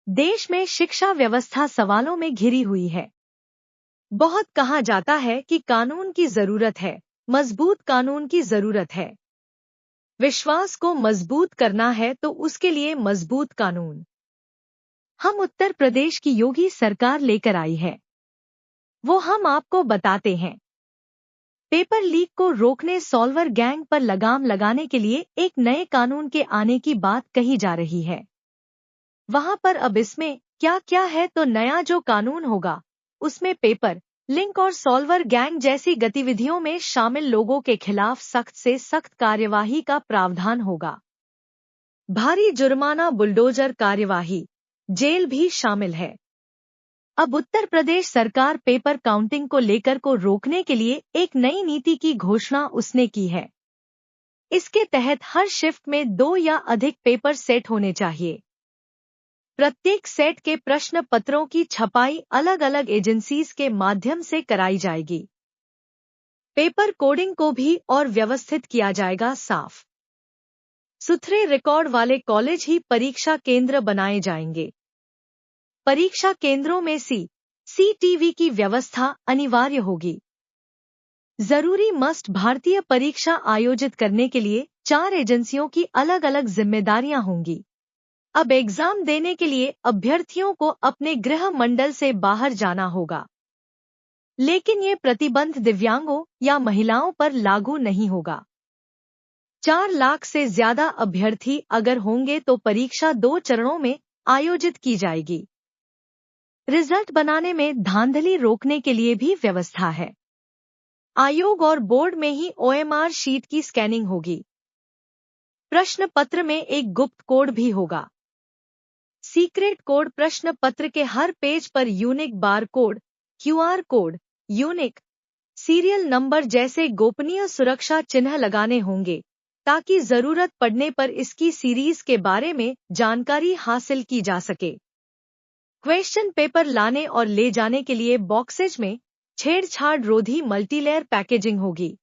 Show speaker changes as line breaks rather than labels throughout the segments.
देश में शिक्षा व्यवस्था सवालों में घिरी हुई है। बहुत कहा जाता है कि कानून की जरूरत है, मजबूत कानून की जरूरत है। विश्वास को मजबूत करना है तो उसके लिए मजबूत कानून। हम उत्तर प्रदेश की योगी सरकार लेकर आई है, वो हम आपको बताते हैं। पेपर लीक को रोकने सॉल्वर गैंग पर लगाम लगाने के लिए एक नए कानून के आने की बात कही जा रही है। वहां पर अब इसमें क्या क्या है, तो नया जो कानून होगा उसमें पेपर लिंक और सॉल्वर गैंग जैसी गतिविधियों में शामिल लोगों के खिलाफ सख्त से सख्त कार्यवाही का प्रावधान होगा। भारी जुर्माना, बुलडोजर कार्यवाही, जेल भी शामिल है। अब उत्तर प्रदेश सरकार पेपर काउंटिंग को लेकर को रोकने के लिए एक नई नीति की घोषणा उसने की है। इसके तहत हर शिफ्ट में 2 या अधिक पेपर सेट होने चाहिए। प्रत्येक सेट के प्रश्न पत्रों की छपाई अलग अलग एजेंसीज के माध्यम से कराई जाएगी। पेपर कोडिंग को भी और व्यवस्थित किया जाएगा। साफ सुथरे रिकॉर्ड वाले कॉलेज ही परीक्षा केंद्र बनाए जाएंगे। परीक्षा केंद्रों में CCTV की व्यवस्था अनिवार्य होगी। जरूरी मस्ट भारतीय परीक्षा आयोजित करने के लिए 4 एजेंसियों की अलग अलग जिम्मेदारियां होंगी। अब एग्जाम देने के लिए अभ्यर्थियों को अपने गृह मंडल से बाहर जाना होगा, लेकिन ये प्रतिबंध दिव्यांगों या महिलाओं पर लागू नहीं होगा। 4 लाख से ज्यादा अभ्यर्थी अगर होंगे तो परीक्षा 2 चरणों में आयोजित की जाएगी। रिजल्ट बनाने में धांधली रोकने के लिए भी व्यवस्था है। आयोग और बोर्ड में ही OMR शीट की स्कैनिंग होगी। प्रश्न पत्र में एक गुप्त कोड भी होगा। सीक्रेट कोड प्रश्न पत्र के हर पेज पर unique bar code, QR code, unique serial number जैसे गोपनीय सुरक्षा चिन्ह लगाने होंगे, ताकि जरूरत पड़ने पर इसकी सीरीज के बारे में जानकारी हासिल की जा सके। क्वेश्चन पेपर लाने और ले जाने के लिए बॉक्सेज में छेड़छाड़ रोधी मल्टीलेयर पैकेजिंग होगी।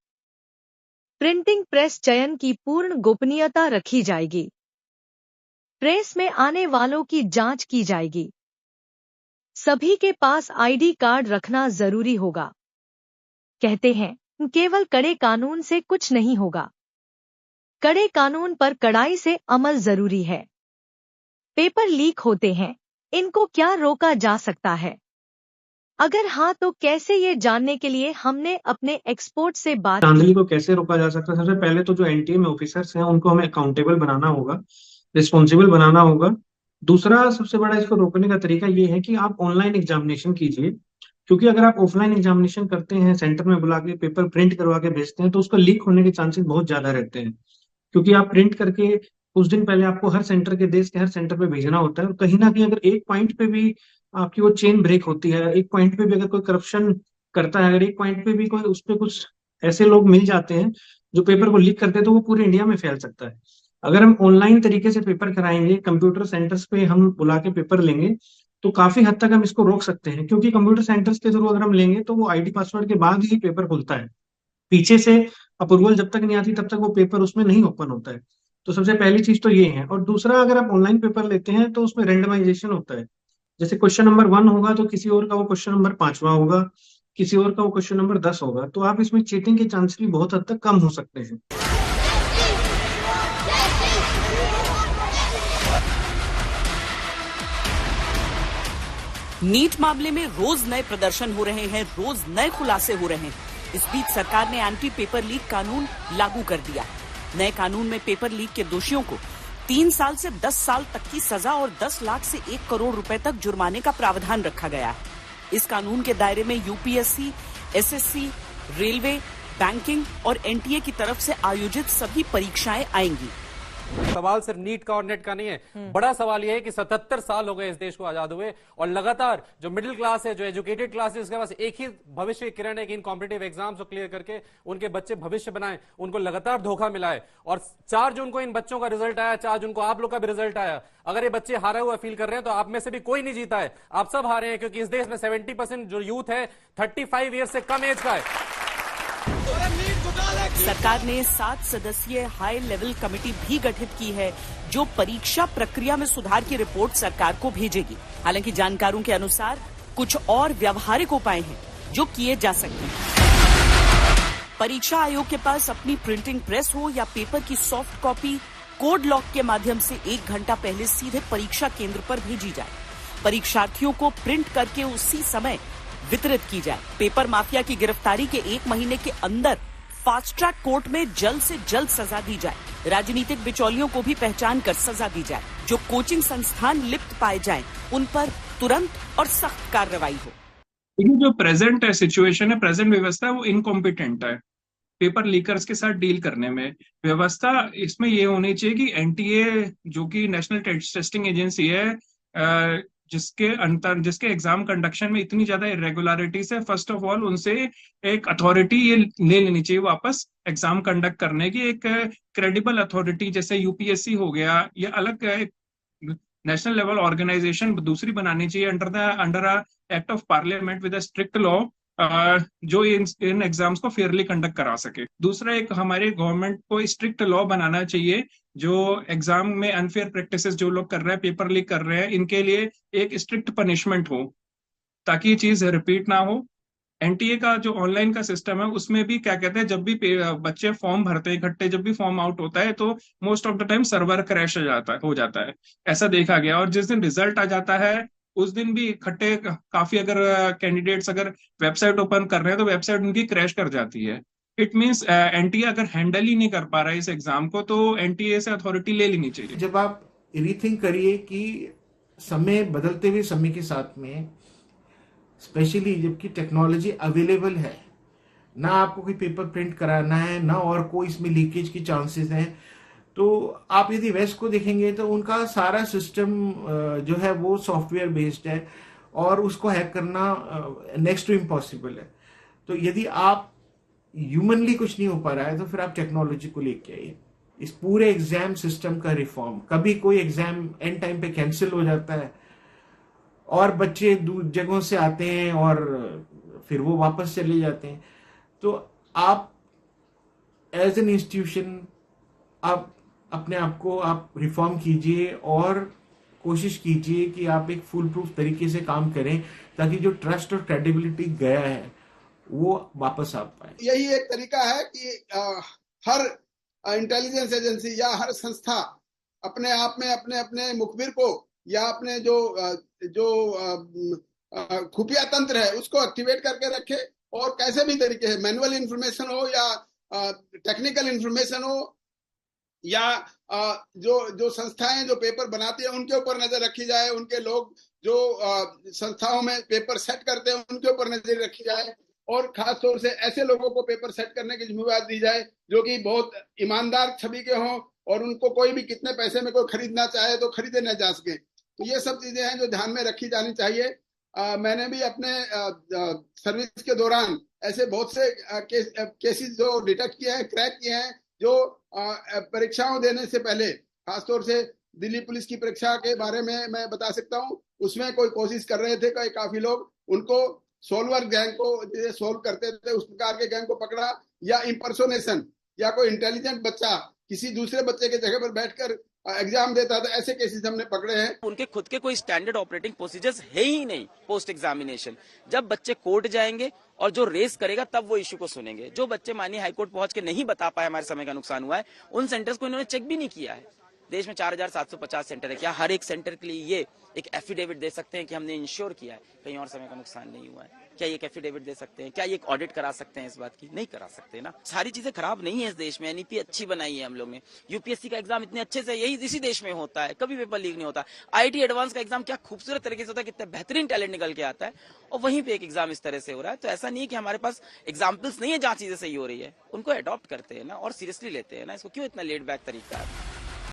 प्रिंटिंग प्रेस चयन की पूर्ण गोपनीयता रखी जाएगी। प्रेस में आने वालों की जांच की जाएगी। सभी के पास ID कार्ड रखना जरूरी होगा। कहते हैं केवल कड़े कानून से कुछ नहीं होगा, कड़े कानून पर कड़ाई से अमल जरूरी है। पेपर लीक होते हैं, इनको क्या रोका जा सकता है? अगर हाँ तो कैसे, ये जानने के लिए हमने अपने एक्सपर्ट से बात की।
धांधली को कैसे रोका जा सकता है? सबसे पहले तो जो NTA में ऑफिसर्स हैं उनको हमें अकाउंटेबल बनाना होगा, रिस्पॉन्सिबल बनाना होगा। दूसरा सबसे बड़ा इसको रोकने का तरीका ये है कि आप ऑनलाइन एग्जामिनेशन कीजिए, क्योंकि अगर आप ऑफलाइन एग्जामिनेशन करते हैं, सेंटर में बुला के पेपर प्रिंट करवा के भेजते हैं, तो उसका लीक होने के चांसेस बहुत ज्यादा रहते हैं। क्योंकि आप प्रिंट करके कुछ दिन पहले आपको हर सेंटर के, देश के हर सेंटर पे भेजना होता है, और कहीं ना कहीं अगर एक पॉइंट पे भी आपकी वो चेन ब्रेक होती है, एक पॉइंट पे भी अगर कोई करप्शन करता है, अगर एक पॉइंट पे भी कोई, उस पे कुछ ऐसे लोग मिल जाते हैं जो पेपर को लीक करते हैं, तो वो पूरे इंडिया में फैल सकता है। अगर हम ऑनलाइन तरीके से पेपर कराएंगे, कंप्यूटर सेंटर्स पे हम बुला के पेपर लेंगे, तो काफी हद तक हम इसको रोक सकते हैं। क्योंकि कंप्यूटर सेंटर्स के थ्रू अगर हम लेंगे तो वो ID पासवर्ड के बाद ही पेपर खुलता है। पीछे से अप्रूवल जब तक नहीं आती तब तक वो पेपर उसमें नहीं ओपन होता है। तो सबसे पहली चीज तो ये है। और दूसरा, अगर आप ऑनलाइन पेपर लेते हैं तो उसमें रेंडमाइजेशन होता है। जैसे क्वेश्चन नंबर 1 होगा तो किसी और का वो क्वेश्चन नंबर 5वां होगा, किसी और का वो क्वेश्चन नंबर 10 होगा। तो आप इसमें चीटिंग के चांसेस भी बहुत हद तक कम हो सकते हैं।
नीट मामले में रोज नए प्रदर्शन हो रहे हैं, रोज नए खुलासे हो रहे हैं। इस बीच सरकार ने एंटी पेपर लीक कानून लागू कर दिया। नए कानून में पेपर लीक के दोषियों को 3 साल से 10 साल तक की सजा और 10 लाख से 1 करोड़ रुपए तक जुर्माने का प्रावधान रखा गया है। इस कानून के दायरे में UPSC, SSC, रेलवे, बैंकिंग और NTA की तरफ से आयोजित सभी परीक्षाएं आएंगी।
सवाल सिर्फ नीट का और नेट का नहीं है। बड़ा सवाल यह है कि 77 साल हो गए इस देश को आजाद हुए, और लगातार जो मिडिल क्लास है, जो एजुकेटेड क्लास है, उसके पास एक ही भविष्य की किरण है कि इन कॉम्पिटिटिव एग्जाम्स को क्लियर करके उनके बच्चे भविष्य बनाएं। उनको लगातार धोखा मिला है। और 4 जून को इन बच्चों का रिजल्ट आया, 4 जून को आप लोग का भी रिजल्ट आया। अगर ये बच्चे हारे हुए फील कर रहे हैं तो आप में से भी कोई नहीं जीता है, आप सब हारे हैं। क्योंकि इस देश में 70% जो यूथ है 35 ईयर से कम एज का है।
सरकार ने 7 सदस्यीय हाई लेवल कमेटी भी गठित की है जो परीक्षा प्रक्रिया में सुधार की रिपोर्ट सरकार को भेजेगी। हालांकि जानकारों के अनुसार कुछ और व्यावहारिक उपाय हैं जो किए जा सकते हैं। परीक्षा आयोग के पास अपनी प्रिंटिंग प्रेस हो या पेपर की सॉफ्ट कॉपी कोड लॉक के माध्यम से 1 घंटा पहले सीधे परीक्षा केंद्र पर भेजी जाए। परीक्षार्थियों को प्रिंट करके उसी समय वितरित की जाए। पेपर माफिया की गिरफ्तारी के 1 महीने के अंदर फास्ट ट्रैक कोर्ट में जल्द से जल्द सजा दी जाए। राजनीतिक बिचौलियों को भी पहचान कर सजा दी जाए। जो कोचिंग संस्थान लिप्त पाए जाएं, उन पर तुरंत और सख्त कार्रवाई हो।
लेकिन जो प्रेजेंट है सिचुएशन है, प्रेजेंट व्यवस्था है, वो इनकॉम्पिटेंट है पेपर लीकर्स के साथ डील करने में। व्यवस्था इसमें ये होनी चाहिए कि एनटीए जो कि नेशनल टेस्टिंग एजेंसी है, जिसके एग्जाम कंडक्शन में इतनी ज्यादा इरेगुलरिटीज है, फर्स्ट ऑफ ऑल उनसे एक अथॉरिटी ये ले लेनी चाहिए वापस एग्जाम कंडक्ट करने की। एक क्रेडिबल अथॉरिटी जैसे यूपीएससी हो गया, या अलग नेशनल लेवल ऑर्गेनाइजेशन दूसरी बनानी चाहिए under act of parliament with a strict law, जो इन एग्जाम्स को फेयरली कंडक्ट करा सके। दूसरा, एक हमारे गवर्नमेंट को स्ट्रिक्ट लॉ बनाना चाहिए जो एग्जाम में अनफेयर प्रैक्टिसेस जो लोग कर रहे हैं, पेपर लीक कर रहे हैं, इनके लिए एक स्ट्रिक्ट पनिशमेंट हो ताकि ये चीज रिपीट ना हो। एनटीए का जो ऑनलाइन का सिस्टम है उसमें भी क्या कहते हैं, जब भी बच्चे फॉर्म भरते हैं इकट्ठे, जब भी फॉर्म आउट होता है तो most of the time server crash हो जाता है, ऐसा देखा गया। और जिस दिन रिजल्ट आ जाता है उस दिन भी इकट्ठे काफी अगर कैंडिडेट्स अगर वेबसाइट ओपन कर रहे हैं तो वेबसाइट उनकी क्रैश कर जाती है। इट मीन्स एनटीए अगर हैंडल ही नहीं कर पा रहा है इस एग्जाम को तो एनटीए से अथॉरिटी ले लेनी चाहिए।
जब आप रीथिंक करिए कि समय बदलते हुए समय के साथ में, स्पेशली जबकि टेक्नोलॉजी अवेलेबल है, ना आपको कोई पेपर प्रिंट कराना है ना और कोई इसमें लीकेज की चांसेस हैं, तो आप यदि वेस्ट को देखेंगे तो उनका सारा सिस्टम जो है वो सॉफ्टवेयर बेस्ड है और उसको हैक करना नेक्स्ट टू इम्पॉसिबल है। तो यदि आप ह्यूमनली कुछ नहीं हो पा रहा है तो फिर आप टेक्नोलॉजी को लेके आइए। इस पूरे एग्जाम सिस्टम का रिफॉर्म, कभी कोई एग्जाम एंड टाइम पे कैंसिल हो जाता है और बच्चे दूर जगहों से आते हैं और फिर वो वापस चले जाते हैं। तो आप एज एन इंस्टीट्यूशन आप अपने आप को आप रिफॉर्म कीजिए और कोशिश कीजिए कि आप एक फुल प्रूफ तरीके से काम करें ताकि जो ट्रस्ट और क्रेडिबिलिटी गया है वो वापस आ पाए।
यही एक तरीका है कि हर इंटेलिजेंस एजेंसी या हर संस्था अपने आप में अपने अपने मुखबिर को या अपने जो खुफिया तंत्र है उसको एक्टिवेट करके रखे, और कैसे भी तरीके से मैनुअल इंफॉर्मेशन हो या टेक्निकल इंफॉर्मेशन हो या जो संस्थाएं जो पेपर बनाती है उनके ऊपर नजर रखी जाए, उनके लोग जो संस्थाओं में पेपर सेट करते हैं उनके ऊपर नजर रखी जाए, और खास तौर से ऐसे लोगों को पेपर सेट करने की जिम्मेदारी दी जाए जो कि बहुत ईमानदार छवि के हों और उनको कोई भी कितने पैसे में कोई खरीदना चाहे तो खरीदे न जा सके। तो ये सब चीजें हैं जो ध्यान में रखी जानी चाहिए। मैंने भी अपने सर्विस के दौरान ऐसे बहुत से केसेस जो डिटेक्ट किए हैं, क्रैक किए हैं, जो परीक्षाओं देने से पहले, खासतौर से दिल्ली पुलिस की परीक्षा के बारे में मैं बता सकता हूँ, उसमें कोई कोशिश कर रहे थे काफी लोग, उनको सोल्वर गैंग को जैसे सोल्व करते थे उस प्रकार के गैंग को पकड़ा, या इंपर्सोनेशन या कोई इंटेलिजेंट बच्चा किसी दूसरे बच्चे के जगह पर बैठकर एग्जाम देता था, ऐसे केसेस हमने पकड़े हैं।
उनके खुद के कोई स्टैंडर्ड ऑपरेटिंग प्रोसीजर्स है ही नहीं पोस्ट एग्जामिनेशन। जब बच्चे कोर्ट जाएंगे और जो रेस करेगा तब वो इश्यू को सुनेंगे। जो बच्चे मानिए हाईकोर्ट पहुंच के नहीं बता पाए हमारे समय का नुकसान हुआ है, उन सेंटर्स को इन्होंने चेक भी नहीं किया है। देश में 4750 सेंटर है, क्या हर एक सेंटर के लिए ये एक एफिडेविट दे सकते हैं कि हमने इंश्योर किया है कहीं और समय का नुकसान नहीं हुआ है? क्या ये एक एफिडेविट दे सकते हैं? क्या ये एक ऑडिट करा सकते हैं इस बात की? नहीं करा सकते ना। सारी चीजें खराब नहीं है इस देश में, एनईपी अच्छी बनाई है हम लोग ने। यूपीएससी का एग्जाम इतने अच्छे से यही इसी देश में होता है, कभी पेपर लीक नहीं होता। आईआईटी एडवांस का एग्जाम क्या खूबसूरत तरीके से होता है, कितना बेहतरीन टैलेंट निकल के आता है, और वहीं पे एक एग्जाम इस तरह से हो रहा है। तो ऐसा नहीं है कि हमारे पास एग्जाम्पल्स नहीं है जहाँ चीजें सही हो रही है, उनको अडॉप्ट करते हैं ना और सीरियसली लेते हैं ना। इसको क्यों इतना लेट बैक तरीका है?